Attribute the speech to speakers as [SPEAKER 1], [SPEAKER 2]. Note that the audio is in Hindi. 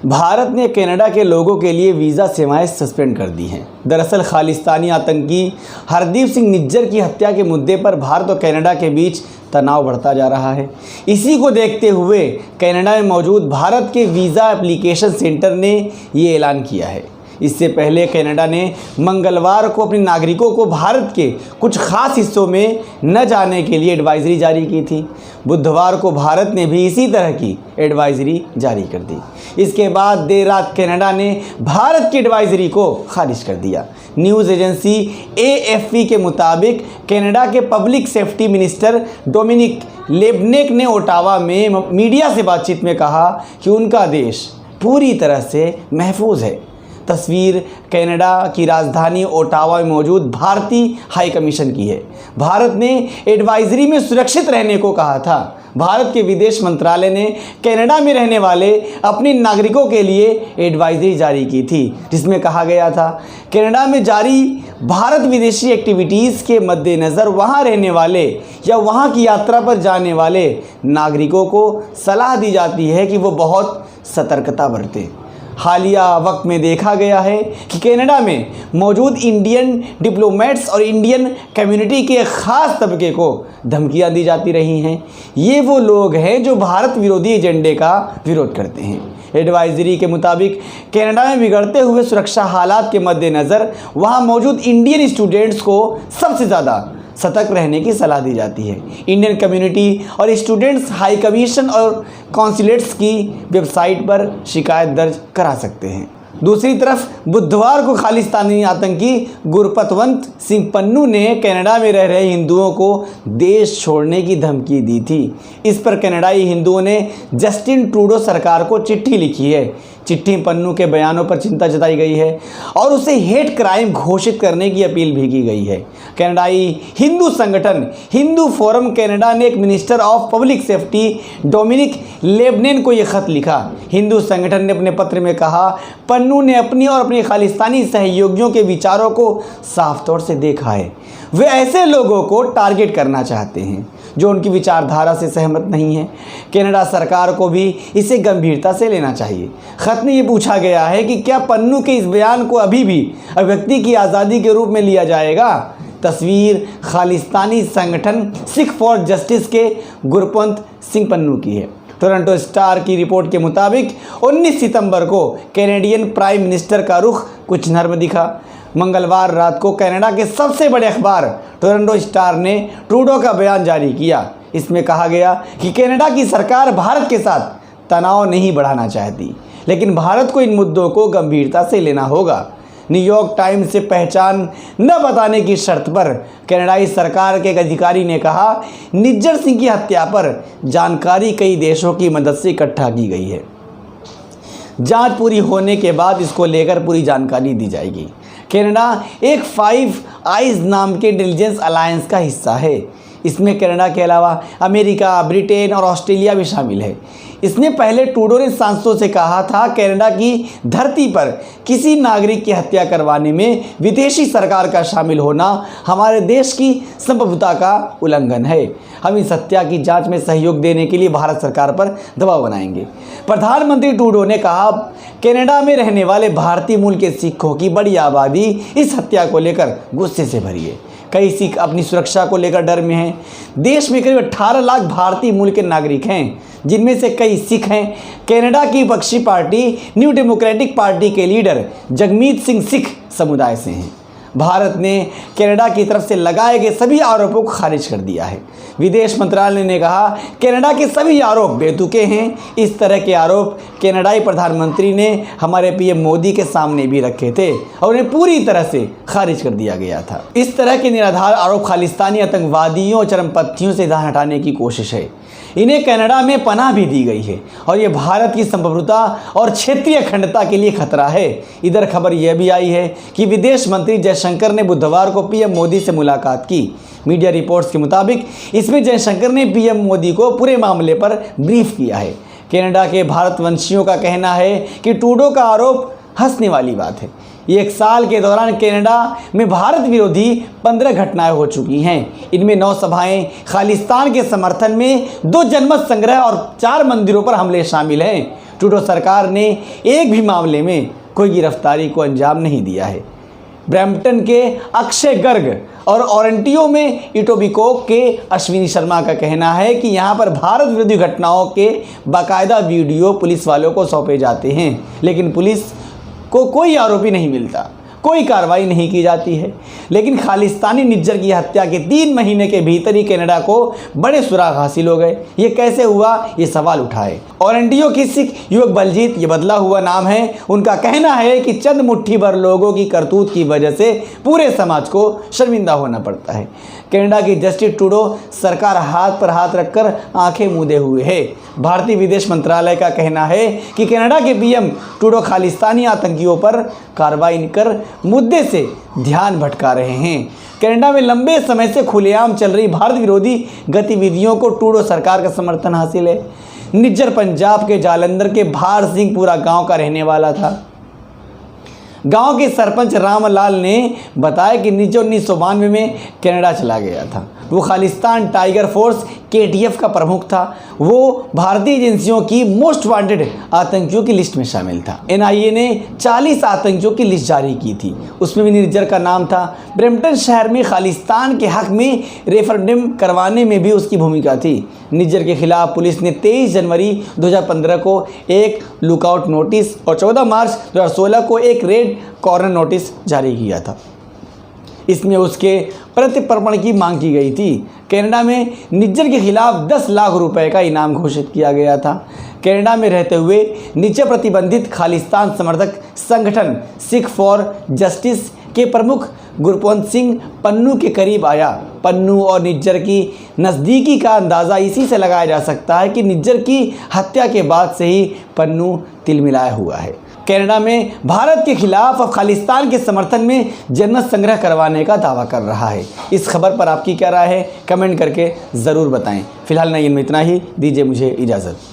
[SPEAKER 1] भारत ने कनाडा के लोगों के लिए वीज़ा सेवाएं सस्पेंड कर दी हैं। दरअसल खालिस्तानी आतंकी हरदीप सिंह निज्जर की हत्या के मुद्दे पर भारत और कनाडा के बीच तनाव बढ़ता जा रहा है। इसी को देखते हुए कनाडा में मौजूद भारत के वीज़ा एप्लीकेशन सेंटर ने ये ऐलान किया है। इससे पहले कनाडा ने मंगलवार को अपने नागरिकों को भारत के कुछ खास हिस्सों में न जाने के लिए एडवाइजरी जारी की थी। बुधवार को भारत ने भी इसी तरह की एडवाइजरी जारी कर दी। इसके बाद देर रात कनाडा ने भारत की एडवाइजरी को खारिज कर दिया। न्यूज़ एजेंसी AFP के मुताबिक कनाडा के पब्लिक सेफ्टी मिनिस्टर डोमिनिक लेब्नेक ने ओटावा में मीडिया से बातचीत में कहा कि उनका देश पूरी तरह से महफूज है। तस्वीर कनाडा की राजधानी ओटावा में मौजूद भारतीय हाई कमीशन की है। भारत ने एडवाइजरी में सुरक्षित रहने को कहा था। भारत के विदेश मंत्रालय ने कनाडा में रहने वाले अपने नागरिकों के लिए एडवाइजरी जारी की थी, जिसमें कहा गया था कनाडा में जारी भारत विदेशी एक्टिविटीज़ के मद्देनज़र वहां रहने वाले या वहां की यात्रा पर जाने वाले नागरिकों को सलाह दी जाती है कि वो बहुत सतर्कता बरतें। हालिया वक्त में देखा गया है कि कनाडा में मौजूद इंडियन डिप्लोमेट्स और इंडियन कम्युनिटी के ख़ास तबके को धमकियां दी जाती रही हैं। ये वो लोग हैं जो भारत विरोधी एजेंडे का विरोध करते हैं। एडवाइजरी के मुताबिक कनाडा में बिगड़ते हुए सुरक्षा हालात के मद्देनज़र वहाँ मौजूद इंडियन स्टूडेंट्स को सबसे ज़्यादा सतर्क रहने की सलाह दी जाती है। इंडियन कम्युनिटी और स्टूडेंट्स हाई कमीशन और कॉन्सुलेट्स की वेबसाइट पर शिकायत दर्ज करा सकते हैं। दूसरी तरफ बुधवार को खालिस्तानी आतंकी गुरपतवंत सिंह पन्नू ने कनाडा में रह रहे हिंदुओं को देश छोड़ने की धमकी दी थी। इस पर कनाडाई हिंदुओं ने जस्टिन ट्रूडो सरकार को चिट्ठी लिखी है। चिट्ठी पन्नू के बयानों पर चिंता जताई गई है और उसे हेट क्राइम घोषित करने की अपील भी की गई है। कनाडाई हिंदू संगठन हिंदू फोरम कनाडा ने एक minister of public safety Dominic LeBlanc को यह खत लिखा। हिंदू संगठन ने अपने पत्र में कहा, पन्नू ने अपनी और अपने खालिस्तानी सहयोगियों के विचारों को साफ तौर से देखा है। वे ऐसे लोगों को टारगेट करना चाहते हैं जो उनकी विचारधारा से सहमत नहीं है। कनाडा सरकार को भी इसे गंभीरता से लेना चाहिए। खत में ये पूछा गया है कि क्या पन्नू के इस बयान को अभी भी अभिव्यक्ति की आज़ादी के रूप में लिया जाएगा। तस्वीर खालिस्तानी संगठन सिख फॉर जस्टिस के गुरपंत सिंह पन्नू की है। टोरंटो स्टार की रिपोर्ट के मुताबिक 19 सितंबर को कैनेडियन प्राइम मिनिस्टर का रुख कुछ नर्म दिखा। मंगलवार रात को कनाडा के सबसे बड़े अखबार टोरंटो स्टार ने ट्रूडो का बयान जारी किया। इसमें कहा गया कि कनाडा की सरकार भारत के साथ तनाव नहीं बढ़ाना चाहती, लेकिन भारत को इन मुद्दों को गंभीरता से लेना होगा। न्यूयॉर्क टाइम्स से पहचान न बताने की शर्त पर कनाडाई सरकार के एक अधिकारी ने कहा, निज्जर सिंह की हत्या पर जानकारी कई देशों की मदद से इकट्ठा की गई है। जांच पूरी होने के बाद इसको लेकर पूरी जानकारी दी जाएगी। कनाडा एक फाइव आइज नाम के इंटेलिजेंस अलायंस का हिस्सा है। इसमें कनाडा के अलावा अमेरिका, ब्रिटेन और ऑस्ट्रेलिया भी शामिल है। इसने पहले ट्रूडो ने सांसदों से कहा था, कनाडा की धरती पर किसी नागरिक की हत्या करवाने में विदेशी सरकार का शामिल होना हमारे देश की संप्रभुता का उल्लंघन है। हम इस हत्या की जांच में सहयोग देने के लिए भारत सरकार पर दबाव बनाएंगे। प्रधानमंत्री ट्रूडो ने कहा, कनाडा में रहने वाले भारतीय मूल के सिखों की बड़ी आबादी इस हत्या को लेकर गुस्से से भरी है। कई सिख अपनी सुरक्षा को लेकर डर में हैं। देश में करीब 18 लाख भारतीय मूल के नागरिक हैं, जिनमें से कई सिख हैं। कनाडा की विपक्षी पार्टी न्यू डेमोक्रेटिक पार्टी के लीडर जगमीत सिंह सिख समुदाय से हैं। भारत ने कनाडा की तरफ से लगाए गए सभी आरोपों को खारिज कर दिया है। विदेश मंत्रालय ने कहा, कनाडा के सभी आरोप बेतुके हैं। इस तरह के आरोप कनाडाई प्रधानमंत्री ने हमारे पीएम मोदी के सामने भी रखे थे और उन्हें पूरी तरह से खारिज कर दिया गया था। इस तरह के निराधार आरोप खालिस्तानी आतंकवादियों और चरमपंथियों से ध्यान हटाने की कोशिश है। इन्हें कनाडा में पनाह भी दी गई है और ये भारत की संप्रभुता और क्षेत्रीय अखंडता के लिए खतरा है। इधर खबर यह भी आई है कि विदेश मंत्री जयशंकर ने बुधवार को पीएम मोदी से मुलाकात की। मीडिया रिपोर्ट्स के मुताबिक इसमें जयशंकर ने पीएम मोदी को पूरे मामले पर ब्रीफ किया है। कनाडा के भारतवंशियों का कहना है कि ट्रूडो का आरोप हंसने वाली बात है। एक साल के दौरान कनाडा में भारत विरोधी 15 घटनाएं हो चुकी हैं। इनमें 9 सभाएं, खालिस्तान के समर्थन में 2 जनमत संग्रह और 4 मंदिरों पर हमले शामिल हैं। ट्रूडो सरकार ने एक भी मामले में कोई गिरफ्तारी को अंजाम नहीं दिया है। ब्रैम्पटन के अक्षय गर्ग और ओरंटियो में इटोबिकोक के अश्विनी शर्मा का कहना है कि यहाँ पर भारत विरोधी घटनाओं के बाकायदा वीडियो पुलिस वालों को सौंपे जाते हैं, लेकिन पुलिस को कोई आरोपी नहीं मिलता, कोई कार्रवाई नहीं की जाती है। लेकिन खालिस्तानी निज्जर की हत्या के 3 महीने के भीतर ही कनाडा को बड़े सुराग हासिल हो गए। ये कैसे हुआ, ये सवाल उठाए। ओरंटियो की सिख युवक बलजीत, ये बदला हुआ नाम है, उनका कहना है कि चंद मुट्ठी भर लोगों की करतूत की वजह से पूरे समाज को शर्मिंदा होना पड़ता है। कनाडा की जस्टिस ट्रूडो सरकार हाथ पर हाथ रखकर आंखें मूंदे हुए है। भारतीय विदेश मंत्रालय का कहना है कि कनाडा के पीएम ट्रूडो खालिस्तानी आतंकियों पर कार्रवाई कर मुद्दे से ध्यान भटका रहे हैं। कनाडा में लंबे समय से खुलेआम चल रही भारत विरोधी गतिविधियों को ट्रूडो सरकार का समर्थन हासिल है। निज्जर पंजाब के जालंधर के भार सिंहपुरा गांव का रहने वाला था। गांव के सरपंच रामलाल ने बताया कि निज्जर 1992 में कनाडा चला गया था। वो खालिस्तान टाइगर फोर्स KTF का प्रमुख था। वो भारतीय एजेंसियों की मोस्ट वांटेड आतंकियों की लिस्ट में शामिल था। NIA ने 40 आतंकियों की लिस्ट जारी की थी, उसमें भी निज्जर का नाम था। ब्रैम्पटन शहर में खालिस्तान के हक में रेफरेंडम करवाने में भी उसकी भूमिका थी। निज्जर के खिलाफ पुलिस ने 23 जनवरी 2015 को एक लुकआउट नोटिस और 14 मार्च 2016 को एक रेड कॉर्नर नोटिस जारी किया था। इसमें उसके प्रत्यर्पण की मांग की गई थी। कनाडा में निज्जर के खिलाफ 10 लाख रुपए का इनाम घोषित किया गया था। कनाडा में रहते हुए निज्जर प्रतिबंधित खालिस्तान समर्थक संगठन सिख फॉर जस्टिस के प्रमुख गुरपवंत सिंह पन्नू के करीब आया। पन्नू और निज्जर की नज़दीकी का अंदाज़ा इसी से लगाया जा सकता है कि निज्जर की हत्या के बाद से ही पन्नू तिलमिलाया हुआ है। कनाडा में भारत के खिलाफ और खालिस्तान के समर्थन में जनमत संग्रह करवाने का दावा कर रहा है। इस खबर पर आपकी क्या राय है, कमेंट करके ज़रूर बताएं। फिलहाल नहीं, इनमें इतना ही, दीजिए मुझे इजाज़त।